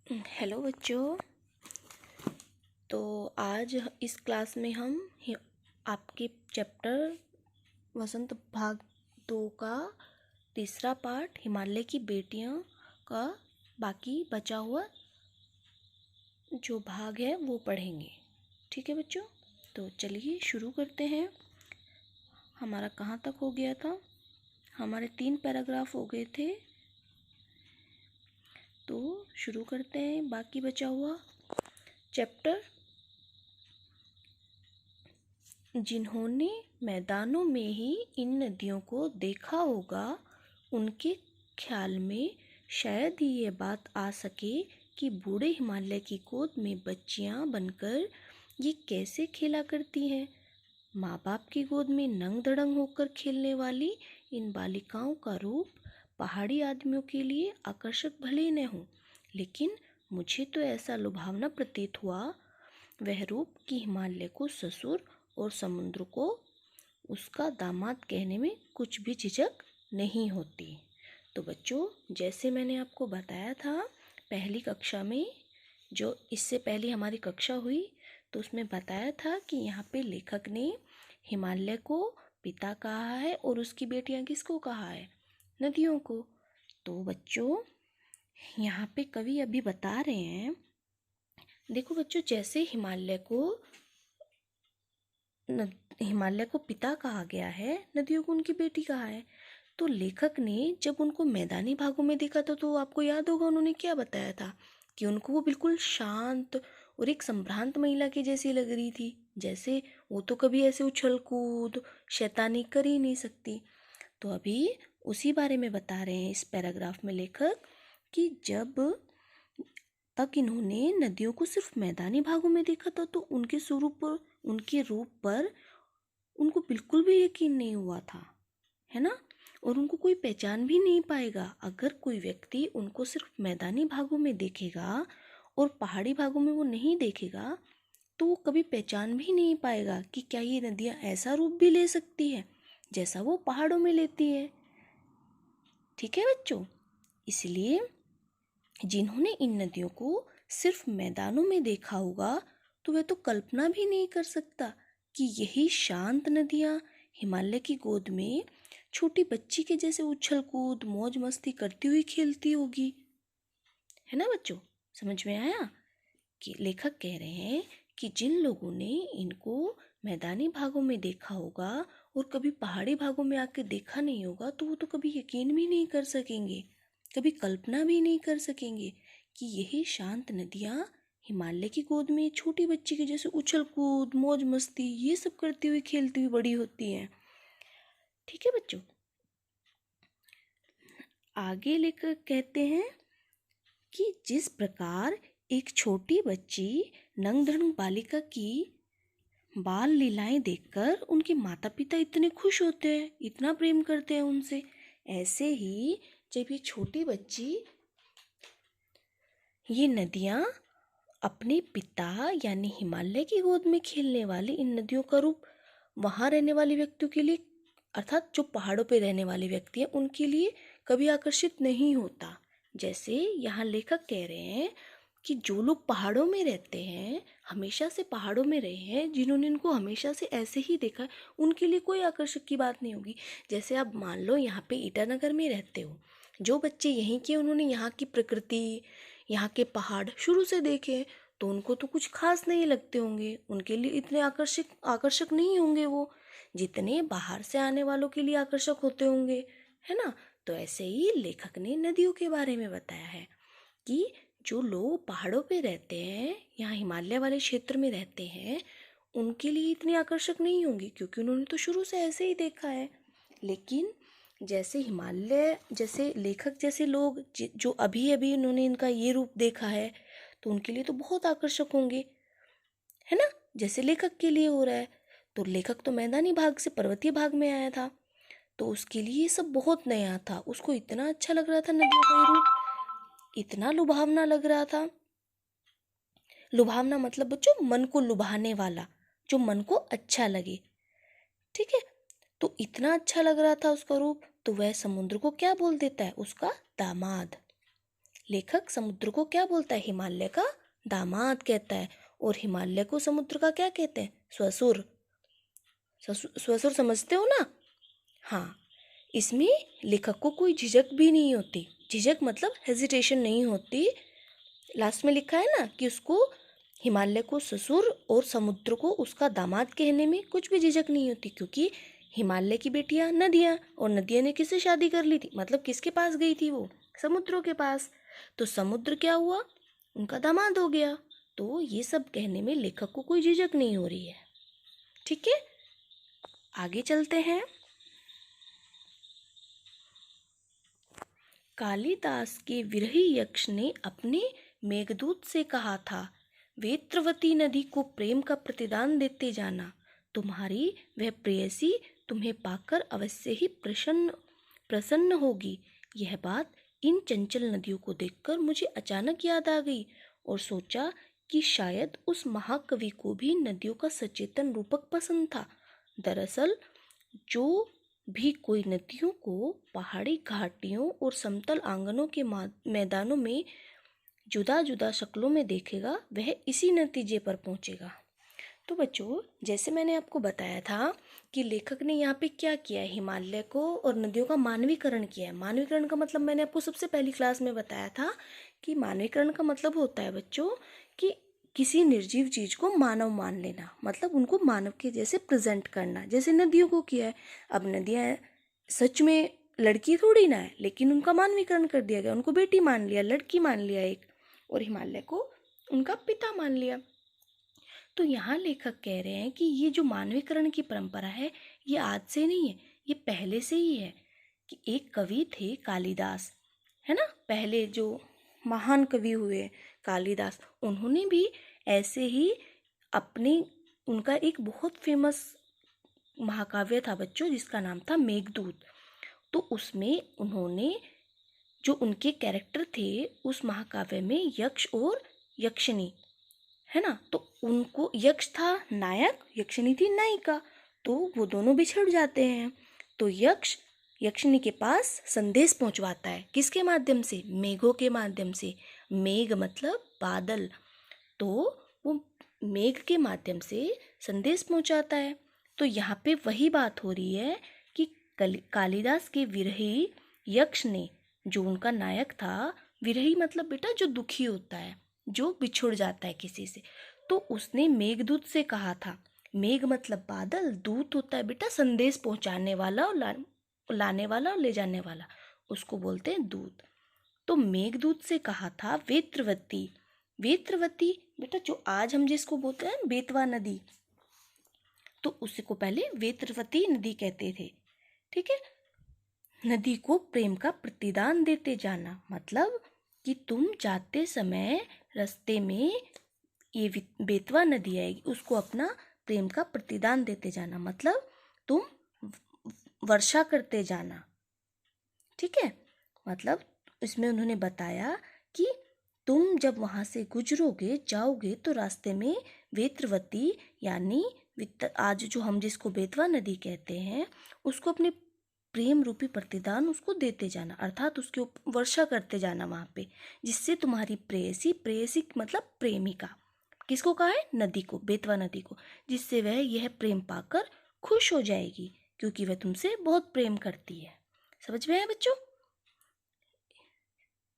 Hello बच्चों। तो आज इस क्लास में हम आपके चैप्टर वसंत भाग 2 का तीसरा पार्ट हिमालय की बेटियां का बाकी बचा हुआ जो भाग है वो पढ़ेंगे। ठीक है बच्चों, तो चलिए शुरू करते हैं। हमारा कहाँ तक हो गया था? हमारे 3 पैराग्राफ हो गए थे, तो शुरू करते हैं बाकी बचा हुआ चैप्टर। जिन्होंने मैदानों में ही इन नदियों को देखा होगा, उनके ख्याल में शायद ही ये बात आ सके कि बूढ़े हिमालय की गोद में बच्चियां बनकर ये कैसे खेला करती हैं। माँ बाप की गोद में नंग धड़ंग होकर खेलने वाली इन बालिकाओं का रूप पहाड़ी आदमियों के लिए आकर्षक भले न हो, लेकिन मुझे तो ऐसा लुभावना प्रतीत हुआ वह रूप कि हिमालय को ससुर और समुद्र को उसका दामाद कहने में कुछ भी झिझक नहीं होती। तो बच्चों, जैसे मैंने आपको बताया था पहली कक्षा में, जो इससे पहले हमारी कक्षा हुई, तो उसमें बताया था कि यहाँ पे लेखक ने हिमालय को पिता कहा है और उसकी बेटियाँ किसको कहा है? नदियों को। तो बच्चों, यहाँ पे कवि अभी बता रहे हैं, देखो बच्चों, जैसे हिमालय को पिता कहा गया है, नदियों को उनकी बेटी कहा है। तो लेखक ने जब उनको मैदानी भागों में देखा था, तो आपको याद होगा उन्होंने क्या बताया था कि उनको वो बिल्कुल शांत और एक संभ्रांत महिला की जैसी लग रही थी, जैसे वो तो कभी ऐसे उछल कूद शैतानी कर ही नहीं सकती। तो अभी उसी बारे में बता रहे हैं इस पैराग्राफ में लेखक कि जब तक इन्होंने नदियों को सिर्फ मैदानी भागों में देखा था, तो उनके रूप पर उनको बिल्कुल भी यकीन नहीं हुआ था, है ना। और उनको कोई पहचान भी नहीं पाएगा। अगर कोई व्यक्ति उनको सिर्फ मैदानी भागों में देखेगा और पहाड़ी भागों में वो नहीं देखेगा, तो वो कभी पहचान भी नहीं पाएगा कि क्या ये नदियाँ ऐसा रूप भी ले सकती है जैसा वो पहाड़ों में लेती है। ठीक है बच्चों, इसलिए जिन्होंने इन नदियों को सिर्फ मैदानों में देखा होगा, तो वह तो कल्पना भी नहीं कर सकता कि यही शांत नदियाँ हिमालय की गोद में छोटी बच्ची के जैसे उछल कूद मौज मस्ती करती हुई खेलती होगी। है ना बच्चों, समझ में आया कि लेखक कह रहे हैं कि जिन लोगों ने इनको मैदानी भागों में देखा होगा और कभी पहाड़ी भागों में आके देखा नहीं होगा, तो वो तो कभी यकीन भी नहीं कर सकेंगे, कभी कल्पना भी नहीं कर सकेंगे कि यही शांत नदियाँ हिमालय की गोद में छोटी बच्ची के जैसे उछल कूद मौज मस्ती ये सब करती हुई खेलती हुई बड़ी होती हैं। ठीक है बच्चों, आगे लेकर कहते हैं कि जिस प्रकार एक छोटी बच्ची नंगधड़ंग बालिका की बाल लीलाएं देखकर उनके माता पिता इतने खुश होते हैं, इतना प्रेम करते हैं उनसे, ऐसे ही जब ये छोटी बच्ची ये नदियाँ अपने पिता यानी हिमालय की गोद में खेलने वाली इन नदियों का रूप वहाँ रहने वाले व्यक्तियों के लिए, अर्थात जो पहाड़ों पे रहने वाले व्यक्ति हैं, उनके लिए कभी आकर्षित नहीं होता। जैसे यहाँ लेखक कह रहे हैं कि जो लोग पहाड़ों में रहते हैं, हमेशा से पहाड़ों में रहे हैं, जिन्होंने इनको हमेशा से ऐसे ही देखा है, उनके लिए कोई आकर्षक की बात नहीं होगी। जैसे आप मान लो यहाँ पे ईटानगर में रहते हो, जो बच्चे यहीं के, उन्होंने यहाँ की प्रकृति यहाँ के पहाड़ शुरू से देखे, तो उनको तो कुछ खास नहीं लगते होंगे, उनके लिए इतने आकर्षक नहीं होंगे वो, जितने बाहर से आने वालों के लिए आकर्षक होते होंगे, है ना। तो ऐसे ही लेखक ने नदियों के बारे में बताया है कि जो लोग पहाड़ों पे रहते हैं, यहाँ हिमालय वाले क्षेत्र में रहते हैं, उनके लिए इतनी आकर्षक नहीं होंगी, क्योंकि उन्होंने तो शुरू से ऐसे ही देखा है। लेकिन जैसे हिमालय जैसे लेखक जैसे लोग जो अभी अभी उन्होंने इनका ये रूप देखा है, तो उनके लिए तो बहुत आकर्षक होंगे, है ना, जैसे लेखक के लिए हो रहा है। तो लेखक तो मैदानी भाग से पर्वतीय भाग में आया था, तो उसके लिए ये सब बहुत नया था, उसको इतना अच्छा लग रहा था नदियों का ये रूप, इतना लुभावना लग रहा था। लुभावना मतलब बच्चों मन को लुभाने वाला, जो मन को अच्छा लगे। ठीक है, तो इतना अच्छा लग रहा था उसका रूप, तो वह समुद्र को क्या बोल देता है? उसका दामाद। लेखक समुद्र को क्या बोलता है? हिमालय का दामाद कहता है। और हिमालय को समुद्र का क्या कहते हैं? ससुर। ससुर समझते हो ना? हाँ। इसमें लेखक को कोई झिझक भी नहीं होती। झिझक मतलब हेजिटेशन नहीं होती। लास्ट में लिखा है ना कि उसको हिमालय को ससुर और समुद्र को उसका दामाद कहने में कुछ भी झिझक नहीं होती, क्योंकि हिमालय की बेटियां नदियां, और नदियां ने किससे शादी कर ली थी? मतलब किसके पास गई थी वो? समुद्रों के पास। तो समुद्र क्या हुआ? उनका दामाद हो गया। तो ये सब कहने में लेखक को कोई झिझक नहीं हो रही है। ठीक है, आगे चलते हैं। कालिदास के विरही यक्ष ने अपने मेघदूत से कहा था, वेत्रवती नदी को प्रेम का प्रतिदान देते जाना। तुम्हारी वह प्रेयसी तुम्हें पाकर अवश्य ही प्रसन्न होगी। यह बात इन चंचल नदियों को देखकर मुझे अचानक याद आ गई और सोचा कि शायद उस महाकवि को भी नदियों का सचेतन रूपक पसंद था। दरअसल जो भी कोई नदियों को पहाड़ी घाटियों और समतल आंगनों के मैदानों में जुदा जुदा शक्लों में देखेगा, वह इसी नतीजे पर पहुंचेगा। तो बच्चों, जैसे मैंने आपको बताया था कि लेखक ने यहाँ पे क्या किया है, हिमालय को और नदियों का मानवीकरण किया है। मानवीकरण का मतलब मैंने आपको सबसे पहली क्लास में बताया था कि मानवीकरण का मतलब होता है बच्चों कि किसी निर्जीव चीज को मानव मान लेना, मतलब उनको मानव के जैसे प्रेजेंट करना, जैसे नदियों को किया है। अब नदियाँ सच में लड़की थोड़ी ना है, लेकिन उनका मानवीकरण कर दिया गया, उनको बेटी मान लिया, लड़की मान लिया एक, और हिमालय को उनका पिता मान लिया। तो यहाँ लेखक कह रहे हैं कि ये जो मानवीकरण की परंपरा है, ये आज से नहीं है, ये पहले से ही है। कि एक कवि थे कालिदास, है ना, पहले जो महान कवि हुए कालिदास, उन्होंने भी ऐसे ही अपने, उनका एक बहुत फेमस महाकाव्य था बच्चों जिसका नाम था मेघदूत। तो उसमें उन्होंने, जो उनके कैरेक्टर थे उस महाकाव्य में, यक्ष और यक्षिणी, है ना, तो उनको यक्ष था नायक, यक्षिणी थी नायिका, तो वो दोनों बिछड़ जाते हैं। तो यक्ष यक्षिणी के पास संदेश पहुंचवाता है, किसके माध्यम से? मेघों के माध्यम से। मेघ मतलब बादल। तो वो मेघ के माध्यम से संदेश पहुंचाता है। तो यहाँ पे वही बात हो रही है कि कालिदास के विरही यक्ष ने, जो उनका नायक था, विरही मतलब बेटा जो दुखी होता है, जो बिछुड़ जाता है किसी से, तो उसने मेघदूत से कहा था। मेघ मतलब बादल, दूत होता है बेटा संदेश पहुंचाने वाला और लाने वाला और ले जाने वाला, उसको बोलते हैं दूत। तो मेघदूत से कहा था वेत्रवती। वेत्रवती बेटा जो आज हम जिसको बोलते हैं बेतवा नदी, तो उसी को पहले वेत्रवती नदी कहते थे। ठीक है, नदी को प्रेम का प्रतिदान देते जाना, मतलब कि तुम जाते समय रास्ते में ये बेतवा नदी आएगी, उसको अपना प्रेम का प्रतिदान देते जाना, मतलब तुम वर्षा करते जाना। ठीक है, मतलब इसमें उन्होंने बताया कि तुम जब वहाँ से गुजरोगे, जाओगे, तो रास्ते में वेत्रवती यानी आज जो हम जिसको बेतवा नदी कहते हैं, उसको अपने प्रेम रूपी प्रतिदान उसको देते जाना, अर्थात उसके वर्षा करते जाना वहाँ पे, जिससे तुम्हारी प्रेयसी, प्रेयसी मतलब प्रेमिका, किसको कहा है? नदी को, बेतवा नदी को, जिससे वह यह प्रेम पाकर खुश हो जाएगी, क्योंकि वह तुमसे बहुत प्रेम करती है। समझ में आया बच्चों?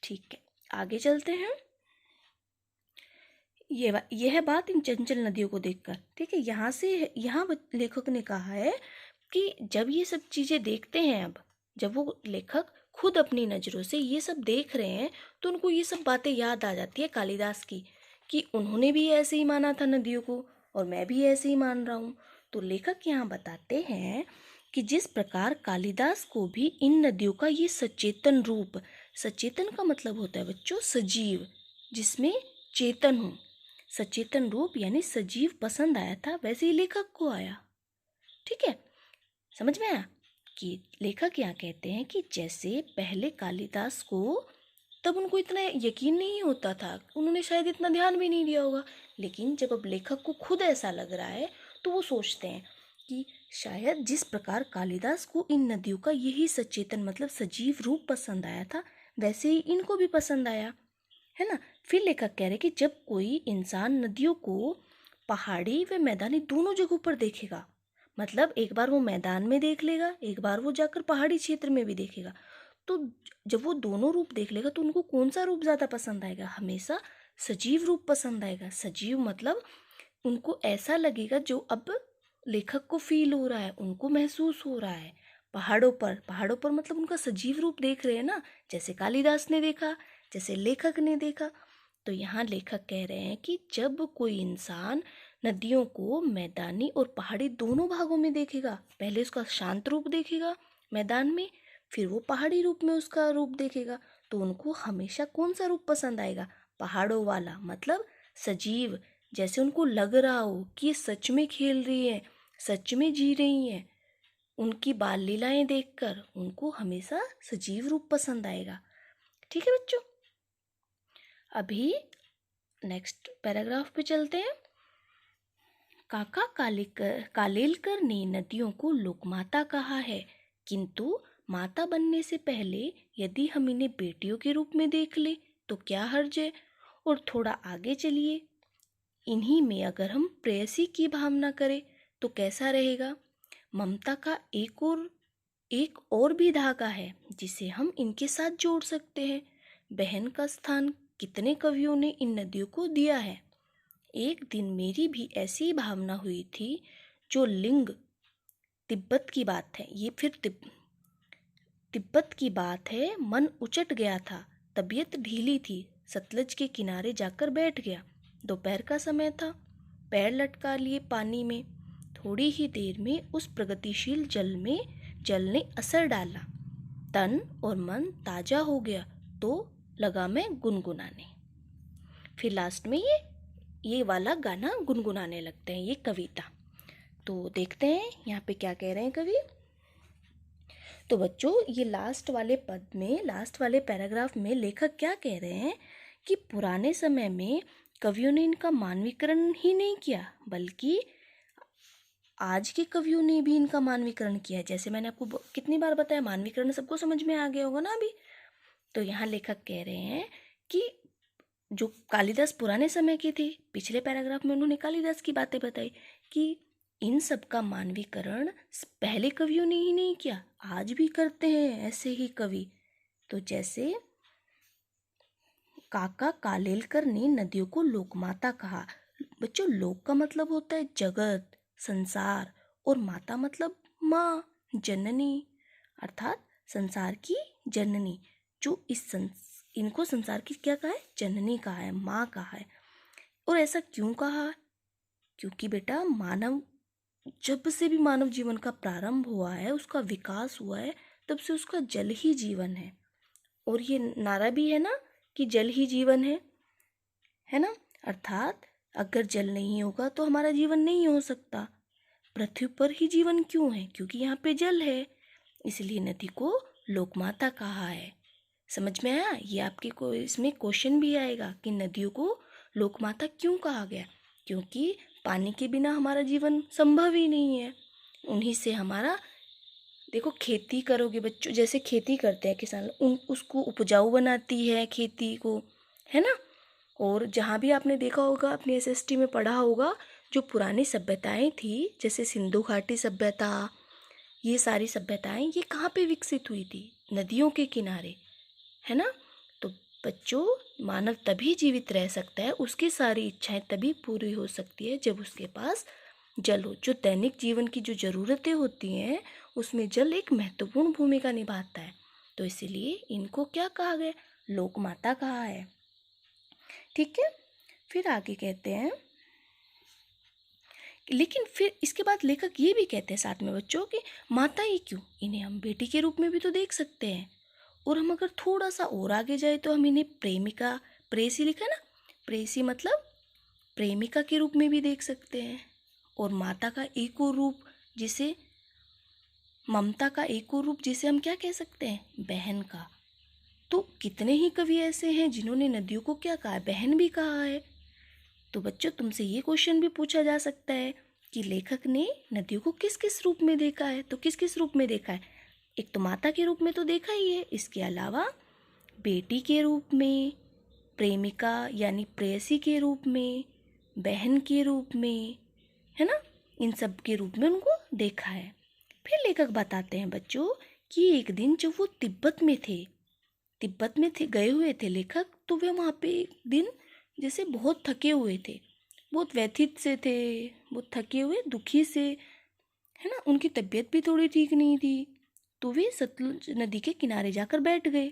ठीक है, आगे चलते हैं। यह बात इन चंचल नदियों को देखकर, ठीक है, यहाँ लेखक ने कहा है कि जब ये सब चीज़ें देखते हैं, अब जब वो लेखक खुद अपनी नज़रों से ये सब देख रहे हैं, तो उनको ये सब बातें याद आ जाती है कालिदास की, कि उन्होंने भी ऐसे ही माना था नदियों को, और मैं भी ऐसे ही मान रहा हूँ। तो लेखक यहाँ बताते हैं कि जिस प्रकार कालिदास को भी इन नदियों का ये सचेतन रूप, सचेतन का मतलब होता है बच्चों सजीव, जिसमें चेतन हो, सचेतन रूप यानी सजीव पसंद आया था, वैसे ही लेखक को आया। ठीक है, समझ में आया कि लेखक यहाँ कहते हैं कि जैसे पहले कालिदास को, तब उनको इतना यकीन नहीं होता था, उन्होंने शायद इतना ध्यान भी नहीं दिया होगा, लेकिन जब अब लेखक को खुद ऐसा लग रहा है, तो वो सोचते हैं कि शायद जिस प्रकार कालिदास को इन नदियों का यही सचेतन मतलब सजीव रूप पसंद आया था, वैसे ही इनको भी पसंद आया, है ना। फिर लेखक कह रहे कि जब कोई इंसान नदियों को पहाड़ी व मैदानी दोनों जगहों पर देखेगा, मतलब एक बार वो मैदान में देख लेगा, एक बार वो जाकर पहाड़ी क्षेत्र में भी देखेगा, तो जब वो दोनों रूप देख लेगा तो उनको कौन सा रूप ज़्यादा पसंद आएगा? हमेशा सजीव रूप पसंद आएगा। सजीव मतलब उनको ऐसा लगेगा जो अब लेखक को फील हो रहा है, उनको महसूस हो रहा है। पहाड़ों पर मतलब उनका सजीव रूप देख रहे हैं ना, जैसे कालिदास ने देखा, जैसे लेखक ने देखा। तो यहाँ लेखक कह रहे हैं कि जब कोई इंसान नदियों को मैदानी और पहाड़ी दोनों भागों में देखेगा, पहले उसका शांत रूप देखेगा मैदान में, फिर वो पहाड़ी रूप में उसका रूप देखेगा, तो उनको हमेशा कौन सा रूप पसंद आएगा? पहाड़ों वाला, मतलब सजीव, जैसे उनको लग रहा हो कि ये सच में खेल रही है, सच में जी रही हैं। उनकी बाल लीलाएं देखकर उनको हमेशा सजीव रूप पसंद आएगा। ठीक है बच्चों, अभी नेक्स्ट पैराग्राफ पे चलते हैं। काका कालेलकर ने नदियों को लोकमाता कहा है, किंतु माता बनने से पहले यदि हम इन्हें बेटियों के रूप में देख ले तो क्या हर्ज है। और थोड़ा आगे चलिए, इन्हीं में अगर हम प्रेयसी की भावना करें तो कैसा रहेगा। ममता का एक और भी धागा है जिसे हम इनके साथ जोड़ सकते हैं। बहन का स्थान कितने कवियों ने इन नदियों को दिया है। एक दिन मेरी भी ऐसी भावना हुई थी। जो लिंग तिब्बत की बात है, ये फिर तिब्बत की बात है। मन उचट गया था, तबीयत ढीली थी, सतलज के किनारे जाकर बैठ गया। दोपहर का समय था, पैर लटका लिए पानी में। थोड़ी ही देर में उस प्रगतिशील जल ने असर डाला, तन और मन ताजा हो गया, तो लगा मैं गुनगुनाने। फिर लास्ट में ये वाला गाना गुनगुनाने लगते हैं, ये कविता। तो देखते हैं यहाँ पे क्या कह रहे हैं कवि। तो बच्चों, ये लास्ट वाले पद में, लास्ट वाले पैराग्राफ में लेखक क्या कह रहे हैं कि पुराने समय में कवियों ने इनका मानवीकरण ही नहीं किया, बल्कि आज के कवियों ने भी इनका मानवीकरण किया है। जैसे मैंने आपको कितनी बार बताया, मानवीकरण सबको समझ में आ गया होगा ना अभी। तो यहाँ लेखक कह रहे हैं कि जो कालिदास पुराने समय के थे, पिछले पैराग्राफ में उन्होंने कालिदास की बातें बताई कि इन सब का मानवीकरण पहले कवियों ने ही नहीं किया, आज भी करते हैं ऐसे ही कवि। तो जैसे काका कालेलकर ने नदियों को लोकमाता कहा। बच्चों, लोक का मतलब होता है जगत, संसार, और माता मतलब माँ, जननी, अर्थात संसार की जननी। जो इनको संसार की क्या कहा है? जननी कहा है, माँ कहा है। और ऐसा क्यों कहा? क्योंकि बेटा मानव, जब से भी मानव जीवन का प्रारंभ हुआ है, उसका विकास हुआ है, तब से उसका जल ही जीवन है। और ये नारा भी है ना कि जल ही जीवन है ना। अर्थात अगर जल नहीं होगा तो हमारा जीवन नहीं हो सकता। पृथ्वी पर ही जीवन क्यों है? क्योंकि यहाँ पे जल है, इसलिए नदी को लोकमाता कहा है। समझ में आया? ये आपके को इसमें क्वेश्चन भी आएगा कि नदियों को लोकमाता क्यों कहा गया। क्योंकि पानी के बिना हमारा जीवन संभव ही नहीं है। उन्हीं से हमारा, देखो खेती करोगे बच्चों, जैसे खेती करते हैं किसान, उसको उपजाऊ बनाती है खेती को, है ना। और जहाँ भी आपने देखा होगा, अपनी एसएसटी में पढ़ा होगा, जो पुरानी सभ्यताएं थी, जैसे सिंधु घाटी सभ्यता, ये सारी सभ्यताएं ये कहाँ पे विकसित हुई थी? नदियों के किनारे, है ना। तो बच्चों, मानव तभी जीवित रह सकता है, उसकी सारी इच्छाएं तभी पूरी हो सकती है जब उसके पास जल हो। जो दैनिक जीवन की जो ज़रूरतें होती हैं, उसमें जल एक महत्वपूर्ण भूमिका निभाता है। तो इसीलिए इनको क्या कहा गया? लोकमाता कहा है। ठीक है, फिर आगे कहते हैं, लेकिन फिर इसके बाद लेखक ये भी कहते हैं साथ में बच्चों कि माता ही क्यों, इन्हें हम बेटी के रूप में भी तो देख सकते हैं। और हम अगर थोड़ा सा और आगे जाए तो हम इन्हें प्रेमिका, प्रेसी लिखा ना, प्रेसी मतलब प्रेमिका के रूप में भी देख सकते हैं। और माता का एक और रूप, जिसे ममता का एक और रूप, जिसे हम क्या कह सकते हैं? बहन का। तो कितने ही कवि ऐसे हैं जिन्होंने नदियों को क्या कहा है? बहन भी कहा है। तो बच्चों, तुमसे ये क्वेश्चन भी पूछा जा सकता है कि लेखक ने नदियों को किस किस रूप में देखा है। तो किस किस रूप में देखा है? एक तो माता के रूप में तो देखा ही है, इसके अलावा बेटी के रूप में, प्रेमिका यानी प्रेयसी के रूप में, बहन के रूप में, है ना, इन सब के रूप में उनको देखा है। फिर लेखक बताते हैं बच्चों कि एक दिन जब वो तिब्बत में थे, गए हुए थे लेखक, तो वे वहाँ पे एक दिन जैसे बहुत थके हुए थे, बहुत व्यथित से थे, बहुत थके हुए, दुखी से, है ना, उनकी तबीयत भी थोड़ी ठीक नहीं थी। तो वे सतलुज नदी के किनारे जाकर बैठ गए।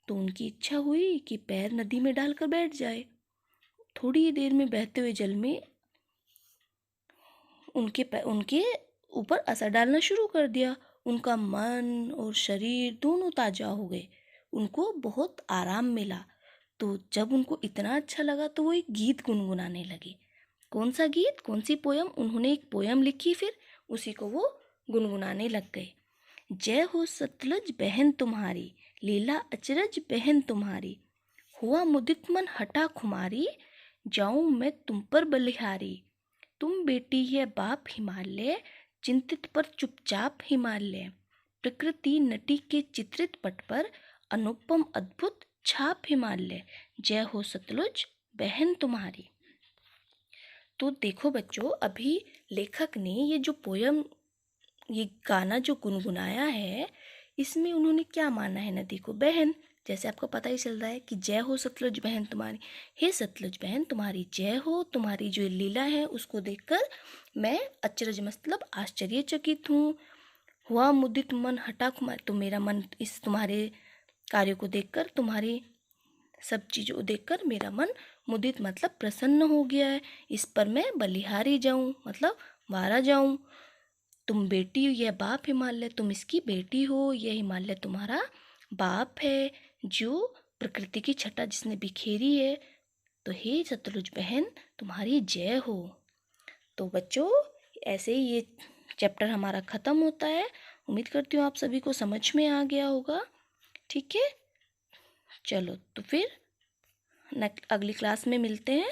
तो उनकी इच्छा हुई कि पैर नदी में डालकर बैठ जाए। थोड़ी देर में बहते हुए जल में उनके ऊपर असर डालना शुरू कर दिया। उनका मन और शरीर दोनों ताजा हो गए, उनको बहुत आराम मिला। तो जब उनको इतना अच्छा लगा तो वो एक गीत गुनगुनाने लगे। कौन सा गीत, कौन सी पोयम? उन्होंने एक पोयम लिखी, फिर उसी को वो गुनगुनाने लग गए। जय हो सतलज बहन तुम्हारी, लीला अचरज बहन तुम्हारी, हुआ मुदित मन हटा खुमारी, जाऊं मैं तुम पर बलिहारी। तुम बेटी है बाप हिमालय, चिंतित पर चुपचाप हिमालय, प्रकृति नटी के चित्रित पट पर, अनुपम अद्भुत छाप हिमालय, जय हो सतलुज बहन तुम्हारी। तो देखो बच्चों, अभी लेखक ने ये जो पोयम, ये गाना जो गुनगुनाया है, इसमें उन्होंने क्या माना है? नदी को बहन। जैसे आपको पता ही चल रहा है कि जय हो सतलुज बहन तुम्हारी, हे सतलुज बहन तुम्हारी जय हो, तुम्हारी जो लीला है उसको देखकर मैं अचरज मतलब आश्चर्यचकित हूँ। हुआ मुदित मन हटा कुमार, तो मेरा मन इस तुम्हारे कार्य को देखकर, तुम्हारी सब चीज़ों को देखकर मेरा मन मुदित मतलब प्रसन्न हो गया है। इस पर मैं बलिहारी जाऊँ मतलब वारा जाऊँ। तुम बेटी हो, यह बाप हिमालय, तुम इसकी बेटी हो, यह हिमालय तुम्हारा बाप है, जो प्रकृति की छटा जिसने बिखेरी है। तो हे सतलुज बहन तुम्हारी जय हो। तो बच्चों, ऐसे ही ये चैप्टर हमारा ख़त्म होता है। उम्मीद करती हूँ आप सभी को समझ में आ गया होगा। ठीक है, चलो तो फिर अगली क्लास में मिलते हैं।